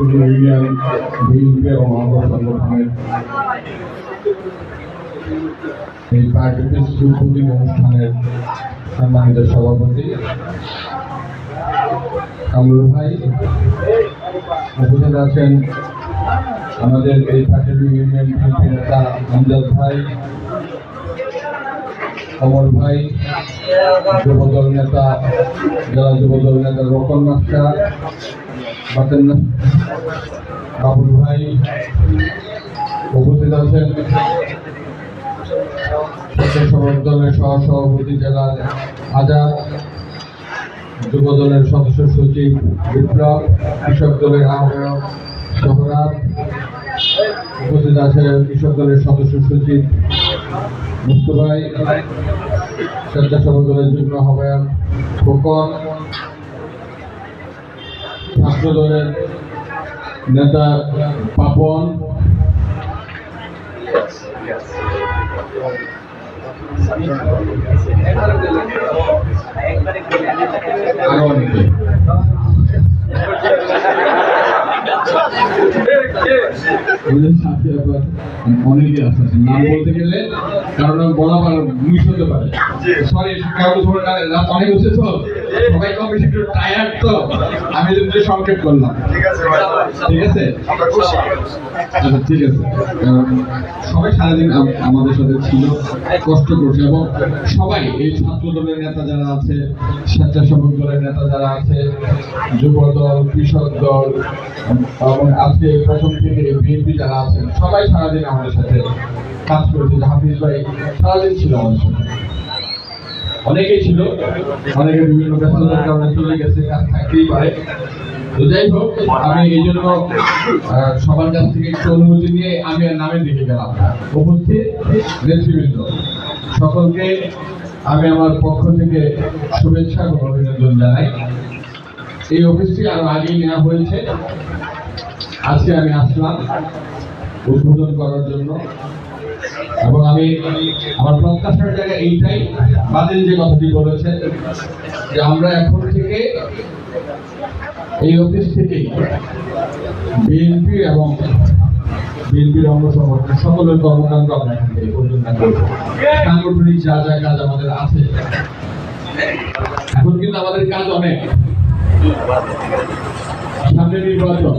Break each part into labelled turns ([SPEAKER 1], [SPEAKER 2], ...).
[SPEAKER 1] Union BNP এবং অঙ্গ সংগঠনের এই পার্টিতে সুপ্রতীক অনুষ্ঠানের সম্মানিত সভাপতি কামরুল ভাই উপস্থিত আছেন, আমাদের এই পার্টির ইউনিয়ন বিএনপি নেতা আমজাদ ভাই, কমল ভাই, যুবদল নেতা জেলা যুবদল নেতা রোকন মাস্টার, বাবুল ভাই উপস্থিত আছেন, স্বেচ্ছাসেবক দলের সহসভাপতি জেলার আজাদ, যুব দলের সদস্য সচিব বিপ্লব, কৃষক দলের আহ্বায়ক সোহরাব, উপস্থিত আছে কৃষক দলের সদস্য সচিব মুস্তফাই, স্বেচ্ছাসেবক দলের যুগ্ম আহ্বায়ক খোকন, ছাত্র দলের নেতা পাপন, আরো অনেকে অনেকে আছে, নাম বলতে গেলে কারণ বলা মিস হতে পারে। সরি, অনেক হচ্ছে তো, সবাই কম বেশি একটু টায়ার্ড, তো আমি যদি সংক্ষেপ করলাম। ঠিক আছে, আচ্ছা ঠিক আছে। সবাই সারাদিন আমাদের সাথে ছিল, কষ্ট করছে, এবং সবাই এই ছাত্র দলের নেতা যারা আছে, স্বেচ্ছাসেবক দলের নেতা যারা আছে, যুব দল, কৃষক দল, এবং আজকে প্রথম থেকে বিএনপি যারা আছেন, সবাই সারাদিন আমাদের সাথে কাজ করেছে। হাফিজ ভাই সারাদিন ছিল আমাদের সাথে, অনেকেই ছিল, অনেকে বিভিন্ন ব্যস্ততার কারণে চলে গেছে, কাজ থাকতেই পারে। তো যাই হোক, আমি এই জন্য সবার কাছ থেকে একটু অনুমতি নিয়ে আমি আর নামে দেখে গেলাম। উপস্থিত নেতৃবৃন্দ সকলকে আমি আমার পক্ষ থেকে শুভেচ্ছা এবং অভিনন্দন জানাই। এই অফিসটি আরো আগেই নেওয়া হয়েছে, আজকে আমি আসলাম উদ্বোধন করার জন্য, এবং আমি আমার প্রত্যাশার জায়গায় এইটাই, বাদল যে কথাটি বলেছে যে আমরা এখন থেকে এই অফিস থেকেই বিএনপি এবং বিএনপির অঙ্গ সংগঠন সকলের কর্মকাণ্ড আমরা এখান থেকে পরিচালনা করব। সাংগঠনিক যা যা কাজ আমাদের আছে, এখন কিন্তু আমাদের কাজ অনেক। সামনে নির্বাচন,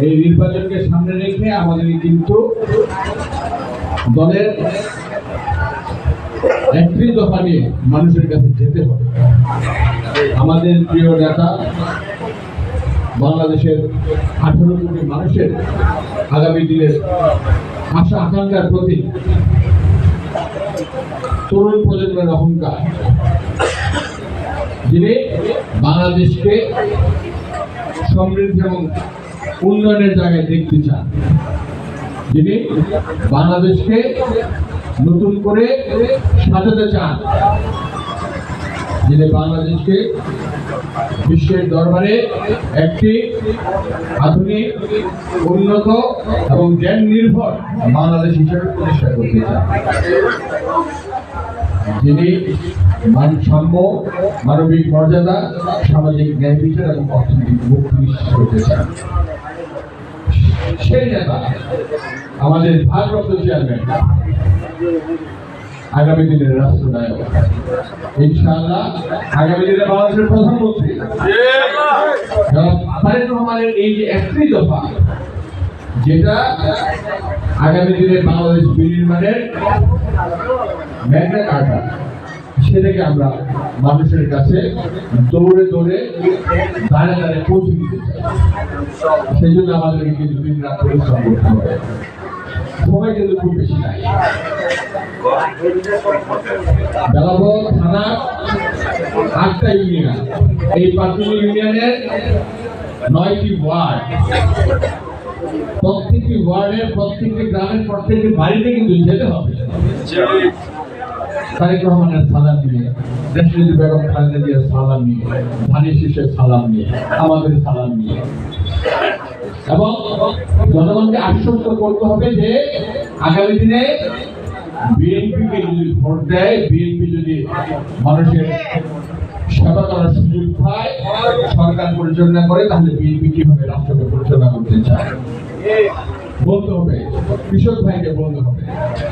[SPEAKER 1] এই নির্বাচনকে সামনে রেখে আমাদের কিন্তু দলের একটি দফা নিয়ে মানুষের কাছে যেতে হবে। আমাদের প্রিয় নেতা, বাংলাদেশের 18 কোটি মানুষের আগামী দিনের আশা আকাঙ্ক্ষার প্রতি, তরুণ প্রজন্মের অহংকার, যিনি বাংলাদেশকে সমৃদ্ধি এবং উন্নয়নের জায়গায় দেখতে চান, যিনি বাংলাদেশকে নতুন করে সাজাতে চান, যিনি বাংলাদেশকে বিশ্বের দরবারে একটি আধুনিক, উন্নত এবং জ্ঞান নির্ভর বাংলাদেশ হিসেবে প্রতিষ্ঠা করতে চান, যিনি মানসাম্য, মানবিক মর্যাদা, সামাজিক ন্যায় বিচার এবং অর্থনৈতিক মুক্তি নিশ্চিত করতে চান, সেই নেতা আমাদের ভারপ্রাপ্ত চেয়ারম্যান, আগামী দিনের রাষ্ট্রনায়ক, ইনশাআল্লাহ আগামী দিনে বাংলাদেশের প্রধানমন্ত্রী তারেক রহমানের এই যে একটি দফা, যেটা আগামী দিনে বাংলাদেশ বিনির্মাণের ম্যাগনা কার্টা, সেটাকে আমরা মানুষের কাছে দৌড়ে দৌড়ে দাঁড়ে দাঁড়ে পৌঁছে দিতে চাই। সেই জন্য আমাদেরকে কিন্তু দিন রাত পরিশ্রম করতে হবে। সময় কিন্তু খুব বেশি নাই। বেলাবল থানা 8টা ইউনিয়ন, এই 5টি ইউনিয়নের 9টি ওয়ার্ড, প্রত্যেকটি ওয়ার্ডের, প্রত্যেকটি গ্রামের, প্রত্যেকটি বাড়িতে কিন্তু যেতে হবে। তারেক রহমানের সালাম নিয়ে, দেশনেত্রী বেগম খালেদা জিয়ার সালাম নিয়ে, ধানের শীষের সালাম নিয়ে, আমাদের সালাম নিয়ে, এবং জনগণকে আশ্বস্ত করতে হবে যে আগামী দিনে বিএনপিকে যদি ভোট দেয়, বিএনপি যদি মানুষের সেবা করার সুযোগ পায়, সরকার পরিচালনা করে, তাহলে বিএনপি কিভাবে রাষ্ট্রকে পরিচালনা করতে চায় বলতে হবে। কৃষক ভাইকে বলতে হবে,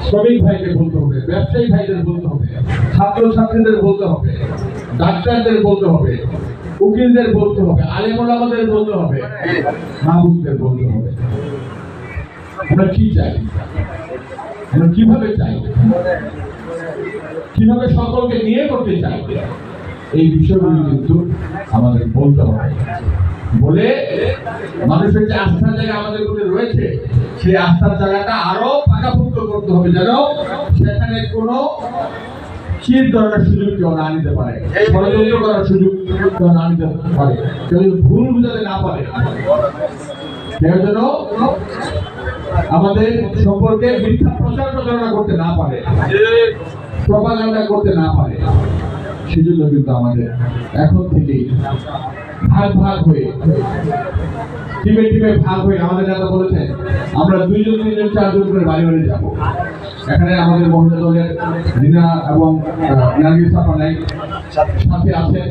[SPEAKER 1] শ্রমিক ভাইকে বলতে হবে, ব্যবসায়ী ভাইদের বলতে হবে, ছাত্র ছাত্রীদের বলতে হবে, ডাক্তারদের বলতে হবে, উকিলদের বলতে হবে, আলেম ওলামাদের বলতে হবে, মাহবুবদের বলতে হবে। আমরা কি চাই, আমরা কিভাবে চাই, কিভাবে সকলকে নিয়ে করতে চাই, এই বিষয়গুলো কিন্তু আমাদের বলতে হবে। বলে মানুষের যে আস্থার জায়গা আমাদের মধ্যে রয়েছে, সেই আস্থার জায়গাটা আরো পাকাপোক্ত করতে হবে, যেন সেখানে কোনো চির ধরনের সুযোগ কেউ না নিতে পারে, ষড়যন্ত্র করার সুযোগ কেউ না নিতে পারে, কেউ ভুল বুঝাতে না পারে, কেউ যেন আমাদের সম্পর্কে মিথ্যা প্রচার প্রচারণা করতে না পারে, প্রপাগান্ডা করতে না পারে। সেজন্য কিন্তু আমাদের এখন থেকেই ভাগ ভাগ হয়ে, টিমে টিমে ভাগ হয়ে, আমাদের নেতা বলেছেন আমরা 2 জন 3 জন 4 জন করে বাড়ি বাড়ি যাবো। এখানে আমাদের মহিলা দলের রিনা এবং নার্গিস আপা সাথে আছে।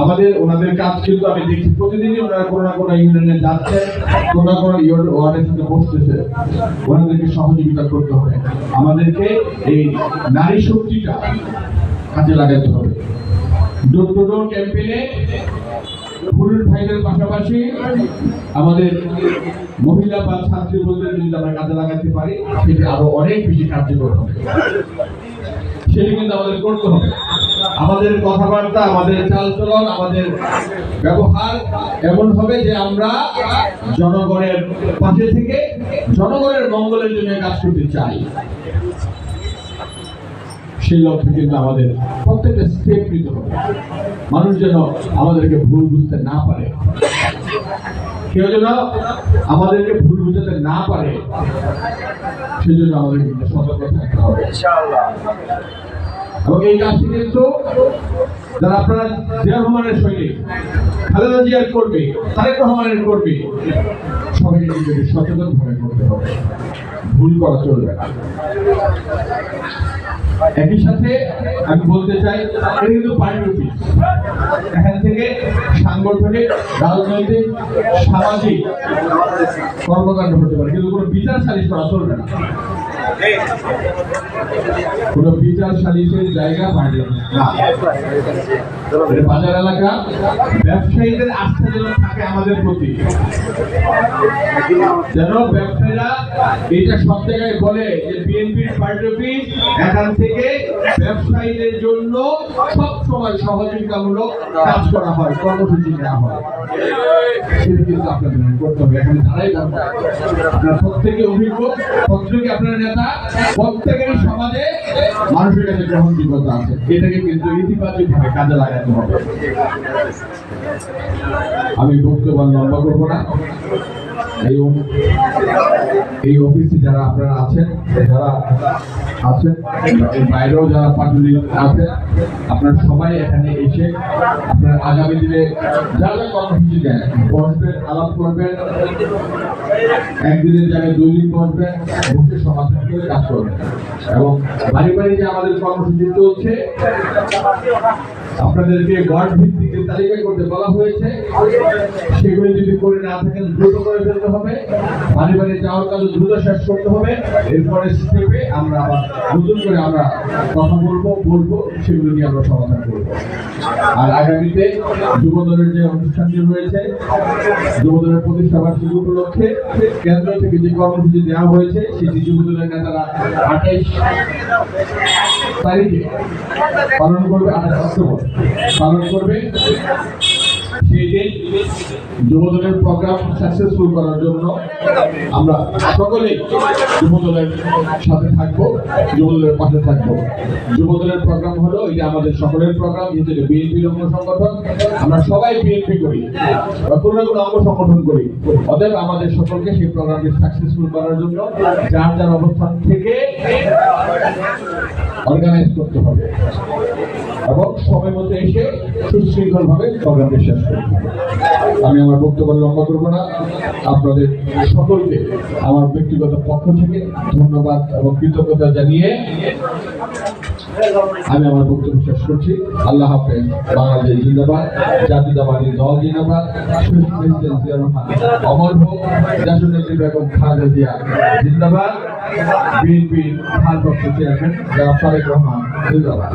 [SPEAKER 1] আমাদের ওনাদের কাজ কিন্তু আমি দেখছি প্রতিদিনই ওনারা কোনো না কোনো ইউনিয়নে যাচ্ছে, কোনো না কোনো ওয়ার্ডের সাথে বসতেছে। ওনাদেরকে সহযোগিতা করতে হবে, আমাদেরকে এই নারী শক্তিটা কাজে লাগাতে হবে। ডোর টু ডোর ক্যাম্পেইনে পুরুষ ভাইদের পাশাপাশি আমাদের মহিলা বা ছাত্রী বলতে যদি আমরা কাজে লাগাতে পারি, সেটি আরো অনেক বেশি কার্যকর হবে। সেটি কিন্তু আমাদের করতে হবে। আমাদের কথাবার্তা, আমাদের চালচলন, আমাদের ব্যবহার এমন হবে যে আমরা জনগণের পাশে থেকে জনগণের মঙ্গলের জন্য কাজ করতে চাই। সেই লক্ষ্যে কিন্তু আমাদের প্রত্যেকটা স্টেপ নিতে হবে। মানুষ যেন আমাদেরকে ভুল বুঝতে না পারে, কেউ যেন আমাদেরকে ভুল বুঝতে না পারে, সেজন্য আমাদের কিন্তু সতর্ক থাকতে হবে ইনশাআল্লাহ। এবং এই কাজটি কিন্তু যারা আপনারা জিয়া রহমানের সৈনিক, খালেদা জিয়ার কর্মী, তারেক রহমানের কর্মী, সবাইকে কিন্তু সচেতন ভাবে করতে হবে, ভুল করা চলবে না। একই সাথে আমি বলতে চাই, এটা কিন্তু পার্টি অফিস, এখান থেকে সাংগঠনিক, রাজনৈতিক, সামাজিক কর্মকাণ্ড হতে পারে, কিন্তু কোনো বিচার সালিশ করা চলবে না। কোনো বিচার সালিশের জায়গা পার্টি অফিস না। বাজার এলাকা, ব্যবসায়ীদের আস্থা যেন থাকে আমাদের প্রতি, যেন ব্যবসায়ীরা এটা সব জায়গায় বলে যে বিএনপির পার্টি অফিস, এখান থেকে ব্যবসায়ীদের জন্য সব সময় সহযোগিতামূলক কাজ করা হয়, কর্মসূচি নেওয়া হয়। সেটা কিন্তু আপনাদের করতে হবে। এখানে যারাই আপনারা প্রত্যেকে অভিজ্ঞ, প্রত্যেকে আপনার নেতা, প্রত্যেকেরই সমাজে মানুষের কাছে গ্রহণযোগ্যতা আছে। এটাকে কিন্তু ইতিবাচকভাবে কাজে লাগাতে হবে। আমি বক্তব্য লম্বা করবো না। এই অফিসে যারা আপনারা আছেন, যারা আছেন বাইরেও যারা পার্টি আছে, আপনারা সবাই এখানে এসে আপনার আগামী দিনে যা যা কর্মসূচি দেন, বসবেন, আলাপ করবেন, একদিনের জায়গায় 2 দিন বসবেন, বসে সমাধান করে কাজ করবেন। এবং বাড়ি বাড়ি যে আমাদের কর্মসূচি চলছে, আপনাদেরকে ওয়ার্ড ভিত্তিক তালিকা করতে বলা হয়েছে, সেগুলি যদি করে না থাকেন দ্রুত করে ফেলতে হবে। বাড়ি বাড়ি যাওয়ার কাজ দ্রুত শেষ করতে হবে। এরপরে স্টেপে আমরা আবার নতুন করে আমরা কথা বলবো, সেগুলো নিয়ে আমরা সমাধান করবো। আর আগামীতে যুবদলের যে অনুষ্ঠানটি রয়েছে, যুবদলের প্রতিষ্ঠা বার্ষিকী উপলক্ষে কেন্দ্র থেকে যে কর্মসূচি দেওয়া হয়েছে, সেটি যুবদলের নেতারা 28 তারিখে পালন করবে, 28 অক্টোবর পালন করবে। সেই দিন যুবদলের প্রোগ্রাম সাকসেসফুল করার জন্য আমরা সকলেই যুবদলের সাথে থাকবো, যুবদলের পাশে থাকবো। যুবদলের প্রোগ্রাম হলো এটা আমাদের সকলের প্রোগ্রাম, যেহেতু বিএনপির অঙ্গ সংগঠন, আমরা সবাই বিএনপি করি বা কোনো না কোনো অঙ্গ সংগঠন করি। অতএব আমাদের সকলকে সেই প্রোগ্রামকে সাকসেসফুল করার জন্য যার যার অবস্থান থেকে অর্গানাইজ করতে হবে এবং সময় মতো এসে সুশৃঙ্খল ভাবে প্রোগ্রামটি শেষ করতে হবে। আমি আমার বক্তব্য লম্বা করবো না। আপনাদের সকলকে আমার ব্যক্তিগত পক্ষ থেকে ধন্যবাদ এবং কৃতজ্ঞতা জানিয়ে আমি আমার বক্তব্য শেষ করছি। আল্লাহ হাফেজ। বাংলাদেশ জিন্দাবাদ, জাতীয়তাবাদী দল জিন্দাবাদ, শহীদ প্রেসিডেন্ট জিয়াউর রহমান অমর হোক, দেশনেত্রী বেগম খালেদা জিয়া জিন্দাবাদ, বিএনপি ভারপ্রাপ্ত চেয়ারম্যান জনাব তারেক রহমান জিন্দাবাদ।